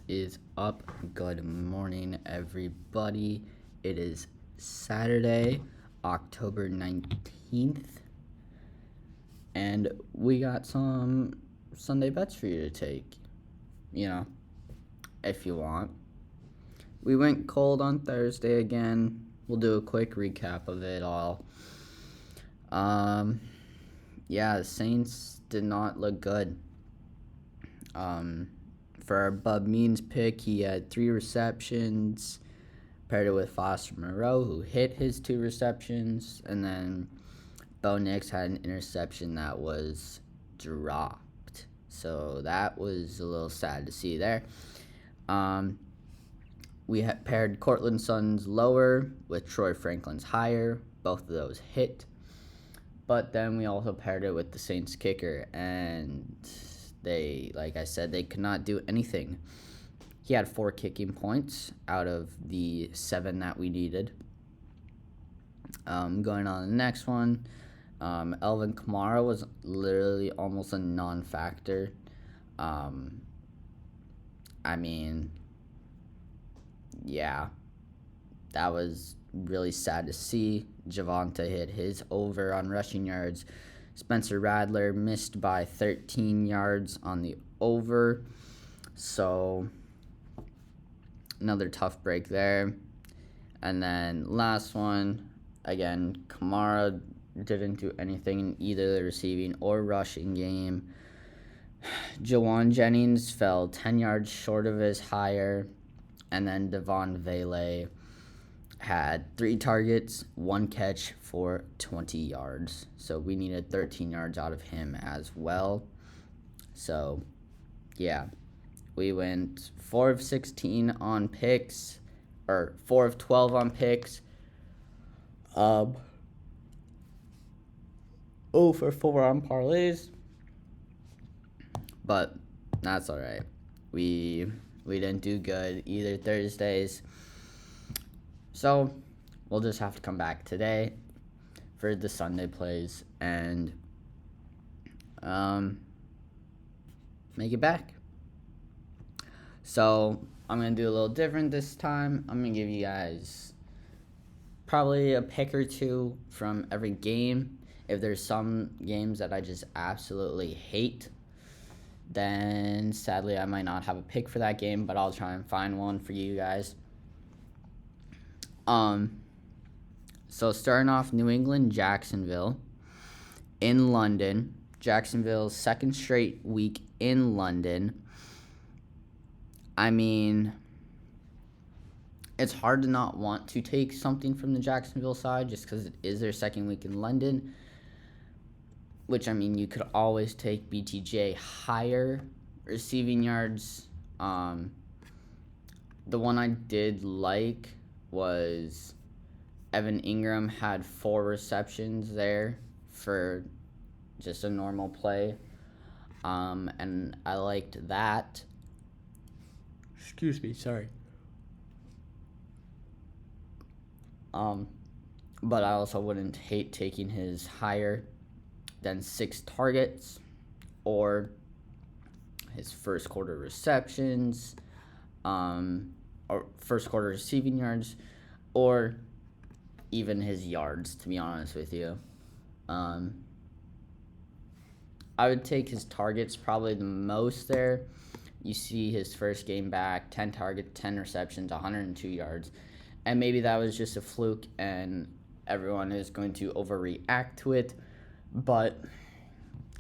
is up? Good morning, everybody. It is Saturday, October 19th, and we got some Sunday bets for you to take, if you want. We went cold on Thursday again. We'll do a quick recap of it all. The Saints did not look good. For our Bub Means pick, he had 3 receptions, paired it with Foster Moreau, who hit his 2 receptions, and then Bo Nix had an interception that was dropped. So that was a little sad to see there. We had paired Cortland Sutton's lower with Troy Franklin's higher. Both of those hit. But then we also paired it with the Saints kicker, and they, like I said, they could not do anything. He had 4 kicking points out of the 7 that we needed. Going on to the next one, Alvin Kamara was literally almost a non-factor. That was really sad to see. Javonte hit his over on rushing yards. Spencer Radler missed by 13 yards on the over. So, another tough break there. And then last one, again, Kamara didn't do anything in either the receiving or rushing game. Jawan Jennings fell 10 yards short of his higher. And then Devon Vele had 3 targets, 1 catch for 20 yards. So we needed 13 yards out of him as well. So, we went 4 of 16 on picks, or 4 of 12 on picks. 0 for 4 on parlays. But that's all right. We didn't do good either Thursdays. So, we'll just have to come back today for the Sunday plays and make it back. So, I'm going to do a little different this time. I'm going to give you guys probably a pick or 2 from every game. If there's some games that I just absolutely hate, then sadly I might not have a pick for that game, but I'll try and find one for you guys. So starting off, New England, Jacksonville, in London. Jacksonville's 2nd straight week in London. It's hard to not want to take something from the Jacksonville side just because it is their 2nd week in London. Which, you could always take BTJ higher receiving yards. The one I did like was Evan Ingram had 4 receptions there for just a normal play. And I liked that. Excuse me, sorry. But I also wouldn't hate taking his higher than 6 targets or his first quarter receptions, or first quarter receiving yards, or even his yards, to be honest with you. I would take his targets probably the most there. You see his first game back, 10 targets, 10 receptions, 102 yards. And maybe that was just a fluke and everyone is going to overreact to it. But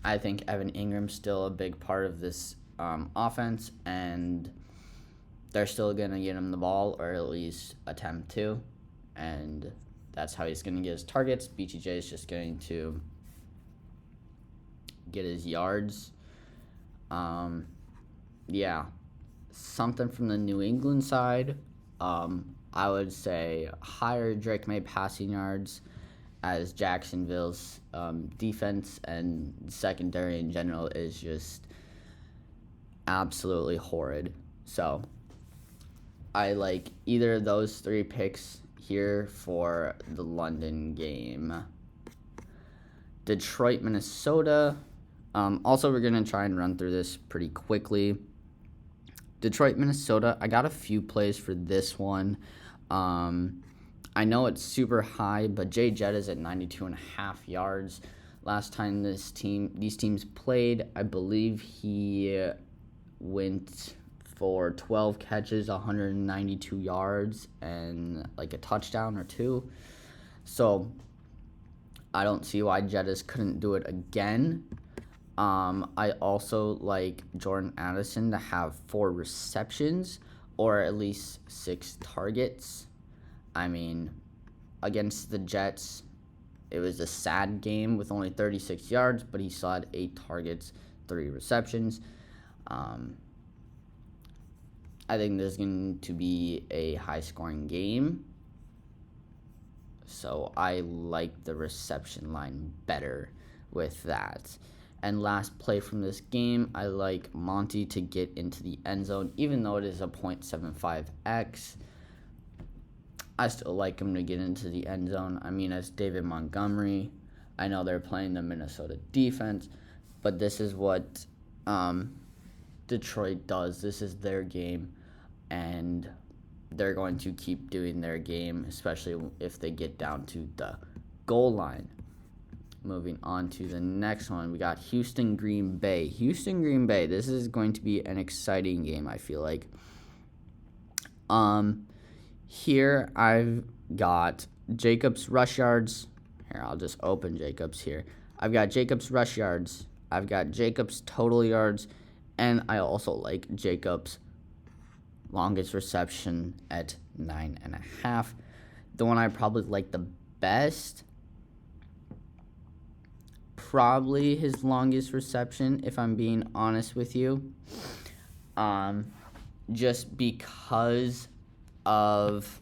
I think Evan Ingram's still a big part of this offense, and they're still going to get him the ball, or at least attempt to. And that's how he's going to get his targets. BTJ is just going to get his yards. Something from the New England side. I would say higher Drake May passing yards, as Jacksonville's defense and secondary in general is just absolutely horrid. So I like either of those 3 picks here for the London game. Detroit, Minnesota. Also, we're going to try and run through this pretty quickly. Detroit, Minnesota. I got a few plays for this one. I know it's super high, but Jay Jett is at 92.5 yards. Last time these teams played, I believe he went for 12 catches, 192 yards, and like a touchdown or two. So I don't see why Jettis couldn't do it again. I also like Jordan Addison to have 4 receptions or at least 6 targets. I mean, against the Jets, it was a sad game with only 36 yards, but he still had 8 targets, 3 receptions. I think this is going to be a high-scoring game. So I like the reception line better with that. And last play from this game, I like Monty to get into the end zone, even though it is a 0.75x. I still like him to get into the end zone. I mean, it's David Montgomery. I know they're playing the Minnesota defense, but this is what Detroit does. This is their game, and they're going to keep doing their game, especially if they get down to the goal line. Moving on to the next one, we got Houston, Green Bay. Houston, Green Bay. This is going to be an exciting game, I feel like. Here I've got Jacobs rush yards. Here, I'll just open Jacobs here. I've got Jacobs rush yards. I've got Jacobs total yards, and I also like Jacobs longest reception at 9.5. The one I probably like the best, probably his longest reception, if I'm being honest with you. Just because of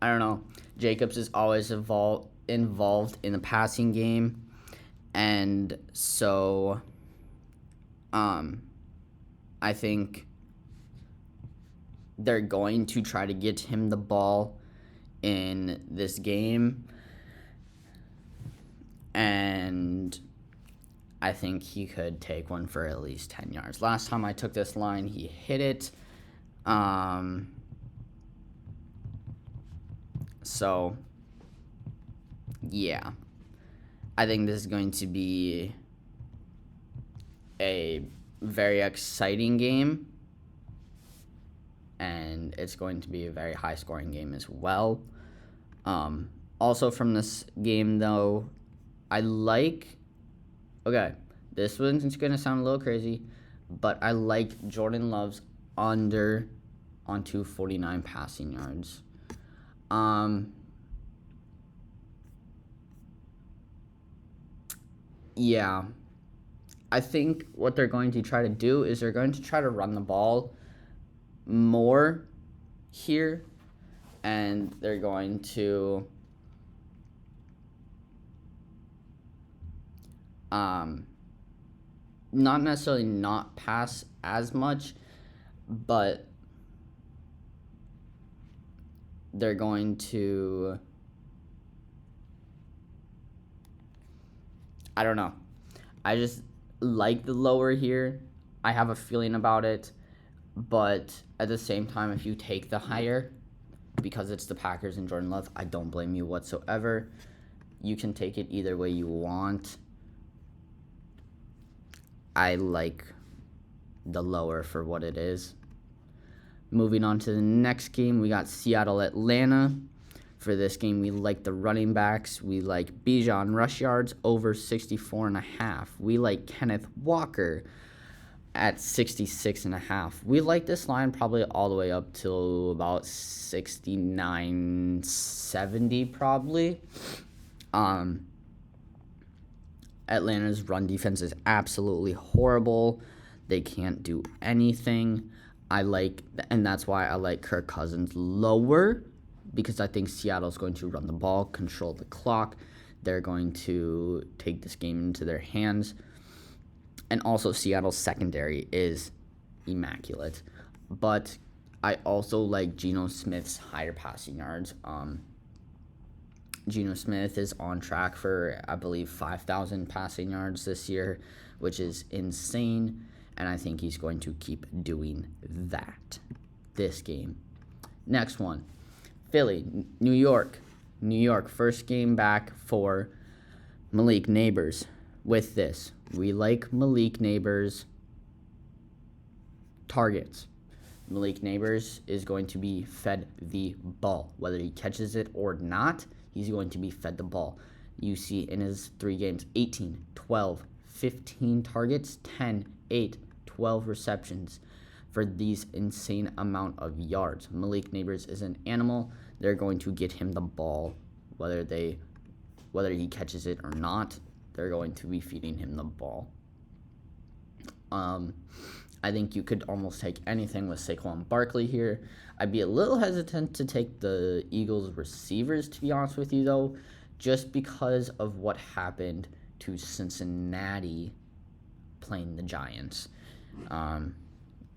I don't know. Jacobs is always involved in the passing game, and so I think they're going to try to get him the ball in this game, and I think he could take one for at least 10 yards. Last time I took this line, he hit it. So, yeah. I think this is going to be a very exciting game, and it's going to be a very high-scoring game as well. Also from this game, though, okay, this one's going to sound a little crazy, but I like Jordan Love's under on 249 passing yards. Yeah. I think what they're going to try to do is they're going to try to run the ball more here, and they're going to not necessarily not pass as much, but they're going to, I don't know. I just like the lower here. I have a feeling about it, but at the same time, if you take the higher, because it's the Packers and Jordan Love, I don't blame you whatsoever. You can take it either way you want. I like the lower for what it is. Moving on to the next game, we got Seattle, Atlanta. For this game, we like the running backs. We like Bijan rush yards over 64.5. We like Kenneth Walker at 66.5. We like this line probably all the way up to about 69, 70 probably. Atlanta's run defense is absolutely horrible. They can't do anything. And that's why I like Kirk Cousins lower, because I think Seattle's going to run the ball, control the clock. They're going to take this game into their hands. And also, Seattle's secondary is immaculate. But I also like Geno Smith's higher passing yards. Geno Smith is on track for, I believe, 5,000 passing yards this year, which is insane. And I think he's going to keep doing that this game. Next one, Philly, New York. New York, first game back for Malik Nabers. With this, we like Malik Nabers targets. Malik Nabers is going to be fed the ball. Whether he catches it or not, he's going to be fed the ball. You see in his 3 games, 18, 12, 15 targets, 10, 8, 12 receptions for these insane amount of yards. Malik Nabers is an animal. They're going to get him the ball, whether he catches it or not. They're going to be feeding him the ball. I think you could almost take anything with Saquon Barkley here. I'd be a little hesitant to take the Eagles receivers, to be honest with you, though, just because of what happened to Cincinnati playing the Giants.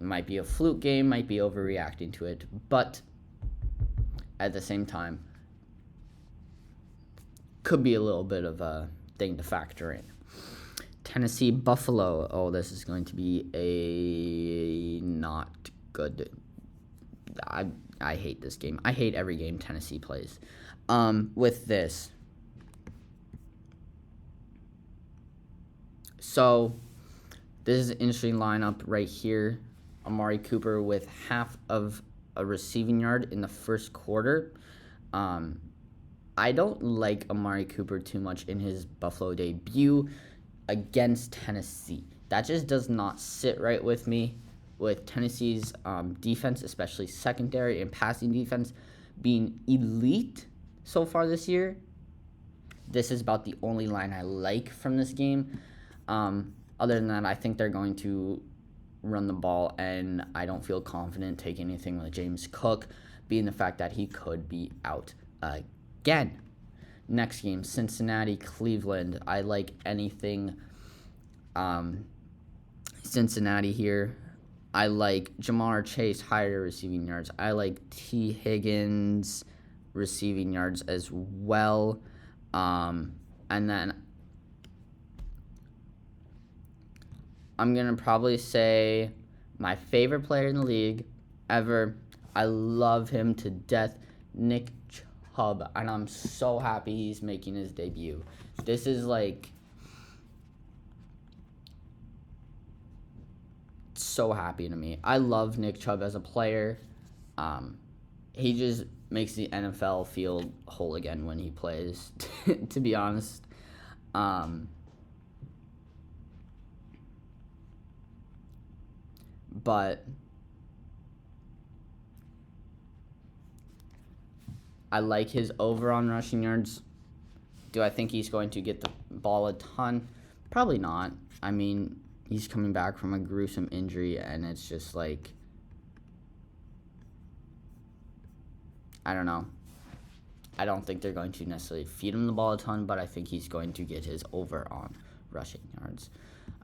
Might be a fluke game, might be overreacting to it, but at the same time, could be a little bit of a thing to factor in. Tennessee, Buffalo. Oh, this is going to be a not good. I hate this game. I hate every game Tennessee plays. With this. So, this is an interesting lineup right here. Amari Cooper with half of a receiving yard in the first quarter. I don't like Amari Cooper too much in his Buffalo debut against Tennessee. That just does not sit right with me, with Tennessee's defense, especially secondary and passing defense, being elite so far this year. This is about the only line I like from this game. Other than that, I think they're going to run the ball, and I don't feel confident taking anything with James Cook, being the fact that he could be out again. Next game, Cincinnati, Cleveland. I like anything Cincinnati here. I like Jamar Chase, higher receiving yards. I like T. Higgins receiving yards as well. And then I'm going to probably say my favorite player in the league ever. I love him to death, Nick Chubb, and I'm so happy he's making his debut. This is like so happy to me. I love Nick Chubb as a player. He just makes the NFL feel whole again when he plays, to be honest. But I like his over on rushing yards. Do I think he's going to get the ball a ton? Probably not. I mean, he's coming back from a gruesome injury, and it's just like, I don't know. I don't think they're going to necessarily feed him the ball a ton, but I think he's going to get his over on rushing yards.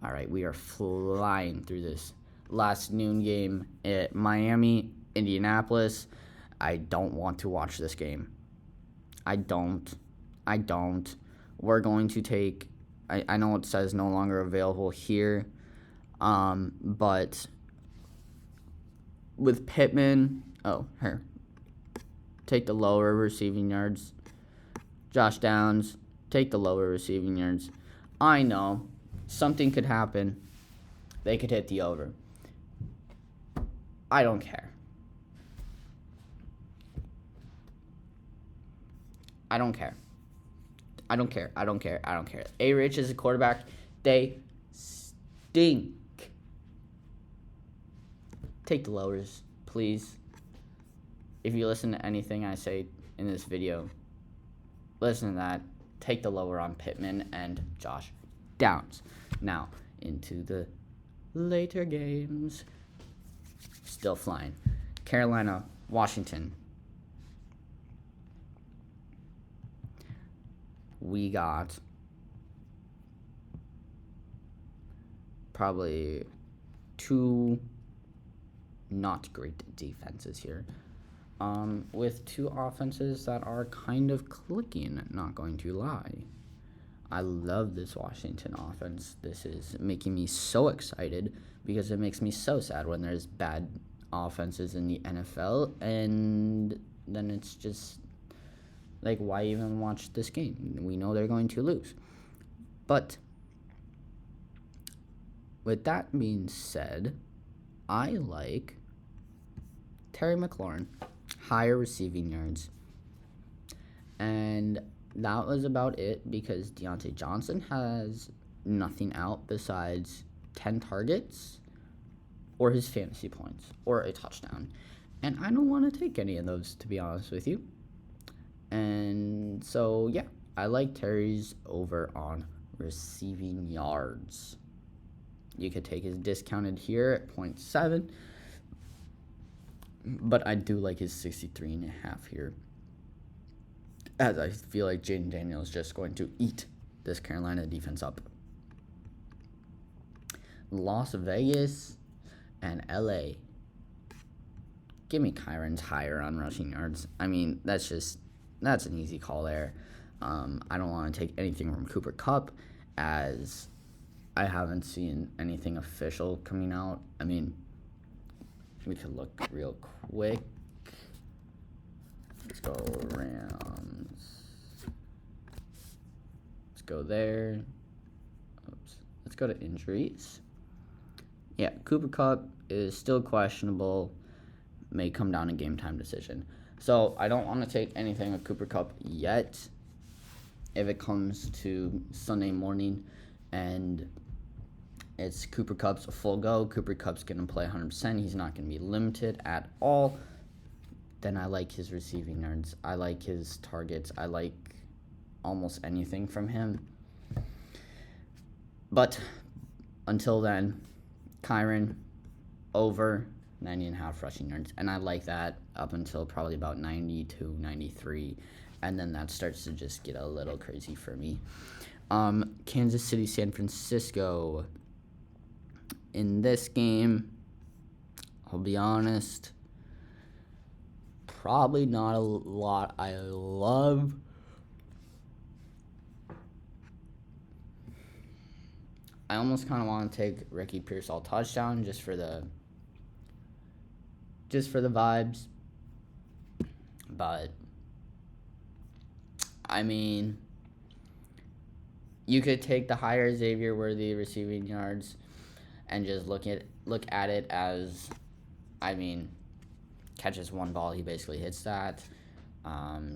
All right, we are flying through this last noon game at Miami, Indianapolis. I don't want to watch this game. I don't. We're going to take, I know it says no longer available here, but with Pittman, here. Take the lower receiving yards. Josh Downs, take the lower receiving yards. I know something could happen. They could hit the over. I don't care. I don't care. A-Rich is a quarterback. They stink. Take the lowers, please. If you listen to anything I say in this video, listen to that. Take the lower on Pittman and Josh Downs. Now, into the later games. Still flying. Carolina, Washington. We got probably two not great defenses here. with two offenses that are kind of clicking, not going to lie. I love this Washington offense. This is making me so excited because it makes me so sad when there's bad offenses in the NFL, and then it's just like, why even watch this game? We know they're going to lose. But with that being said, I like Terry McLaurin, higher receiving yards. And that was about it because Deontay Johnson has nothing out besides 10 targets or his fantasy points or a touchdown. And I don't want to take any of those, to be honest with you. And so, yeah, I like Terry's over on receiving yards. You could take his discounted here at 0.7, but I do like his 63.5 here, as I feel like Jaden Daniels is just going to eat this Carolina defense up. Las Vegas and LA. Give me Kyron's higher on rushing yards. I mean, that's an easy call there. I don't want to take anything from Cooper Kupp, as I haven't seen anything official coming out. I mean, we could look real quick. Let's go Rams. Let's go there. Oops. Let's go to injuries. Yeah, Cooper Kupp is still questionable. May come down to game time decision. So I don't want to take anything with Cooper Kupp yet. If it comes to Sunday morning and it's Cooper Kupp's a full go, Cooper Kupp's going to play 100%, he's not going to be limited at all, then I like his receiving yards. I like his targets. I like almost anything from him. But until then, Kyron over 90.5 rushing yards. And I like that up until probably about 92, 93. And then that starts to just get a little crazy for me. Kansas City, San Francisco. In this game, I'll be honest, probably not a lot I love. I almost kind of want to take Ricky Pearsall touchdown just for the vibes. But I mean, you could take the higher Xavier Worthy receiving yards and just look at it as, I mean, catches one ball, he basically hits that.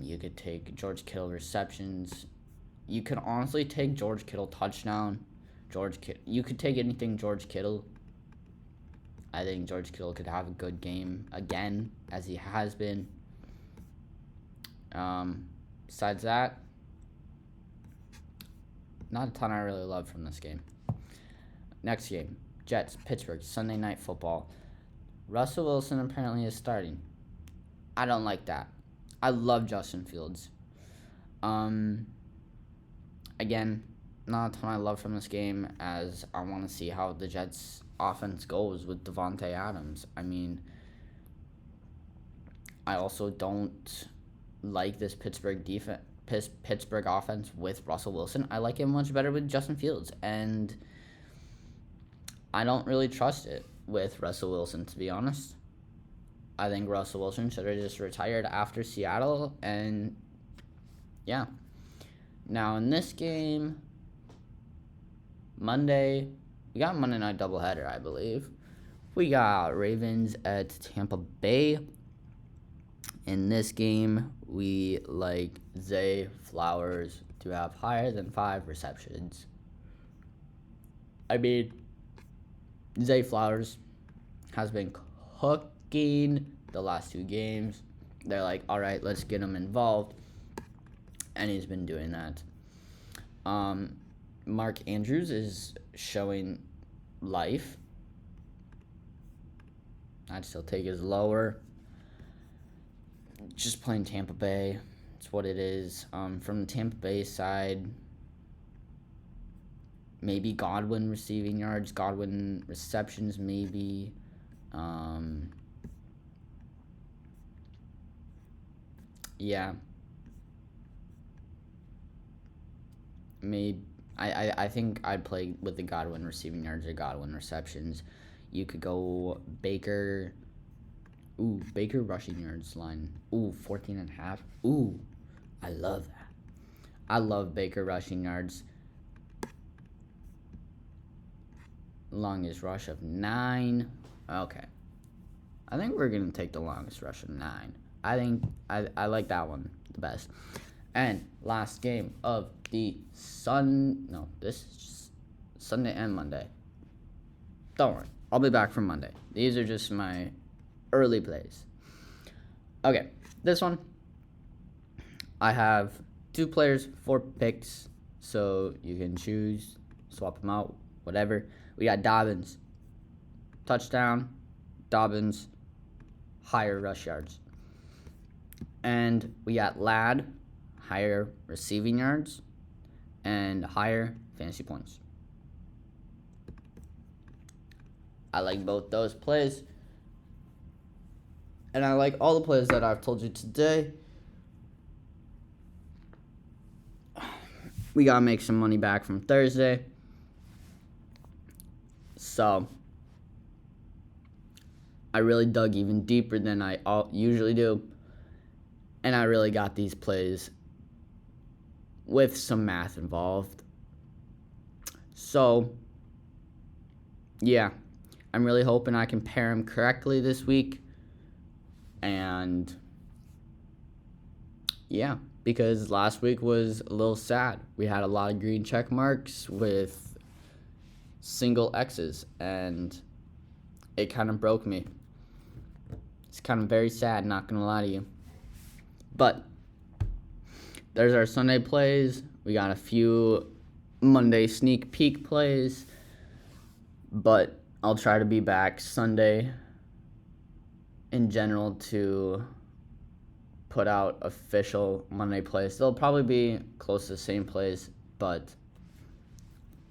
You could take George Kittle receptions. You could honestly take George Kittle touchdown. You could take anything George Kittle. I think George Kittle could have a good game again, as he has been. Besides that, not a ton I really love from this game. Next game, Jets, Pittsburgh, Sunday Night Football. Russell Wilson apparently is starting. I don't like that. I love Justin Fields. Again, not a ton I love from this game, as I want to see how the Jets' offense goes with Devontae Adams. I mean, I also don't like this Pittsburgh offense with Russell Wilson. I like it much better with Justin Fields, and I don't really trust it with Russell Wilson, to be honest. I think Russell Wilson should have just retired after Seattle, and yeah. Now in this game, Monday, we got Monday Night Doubleheader, I believe. We got Ravens at Tampa Bay. In this game, we like Zay Flowers to have higher than 5 receptions. I mean, Zay Flowers has been cooking the last 2 games. They're like, all right, let's get him involved. And he's been doing that. Mark Andrews is showing life. I'd still take his lower. Just playing Tampa Bay. It's what it is. From the Tampa Bay side, maybe Godwin receiving yards, Godwin receptions, maybe. Yeah, maybe I think I'd play with the Godwin receiving yards or Godwin receptions. You could go Baker. Ooh, Baker rushing yards line. Ooh, 14 and a half. Ooh, I love that. I love Baker rushing yards. Longest rush of 9. Okay. I think we're going to take the longest rush of 9. I think I like that one the best. And last game of the this is just Sunday and Monday. Don't worry. I'll be back for Monday. These are just my early plays. Okay. This one, I have 2 players, 4 picks. So you can choose, swap them out, whatever. We got Dobbins, touchdown, Dobbins, higher rush yards. And we got Ladd, higher receiving yards, and higher fantasy points. I like both those plays. And I like all the plays that I've told you today. We got to make some money back from Thursday. So, I really dug even deeper than I usually do. And I really got these plays with some math involved. So, yeah, I'm really hoping I can pair them correctly this week. And, yeah, because last week was a little sad. We had a lot of green check marks with single X's, and it kind of broke me. It's kind of very sad, not going to lie to you. But there's our Sunday plays. We got a few Monday sneak peek plays. But I'll try to be back Sunday in general to put out official Monday plays. They'll probably be close to the same plays, but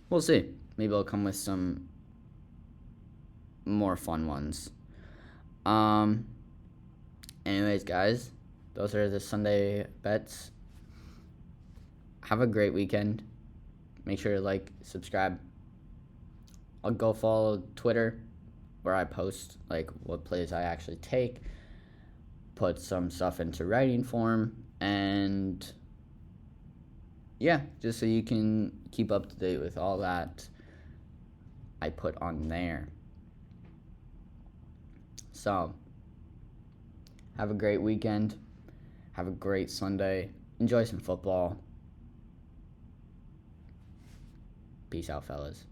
we'll see. Maybe I'll come with some more fun ones. Anyways, guys, those are the Sunday bets. Have a great weekend. Make sure to like, subscribe. I'll go follow Twitter, where I post like what plays I actually take, put some stuff into writing form, and yeah, just so you can keep up to date with all that I put on there. So, have a great weekend. Have a great Sunday. Enjoy some football. Peace out, fellas.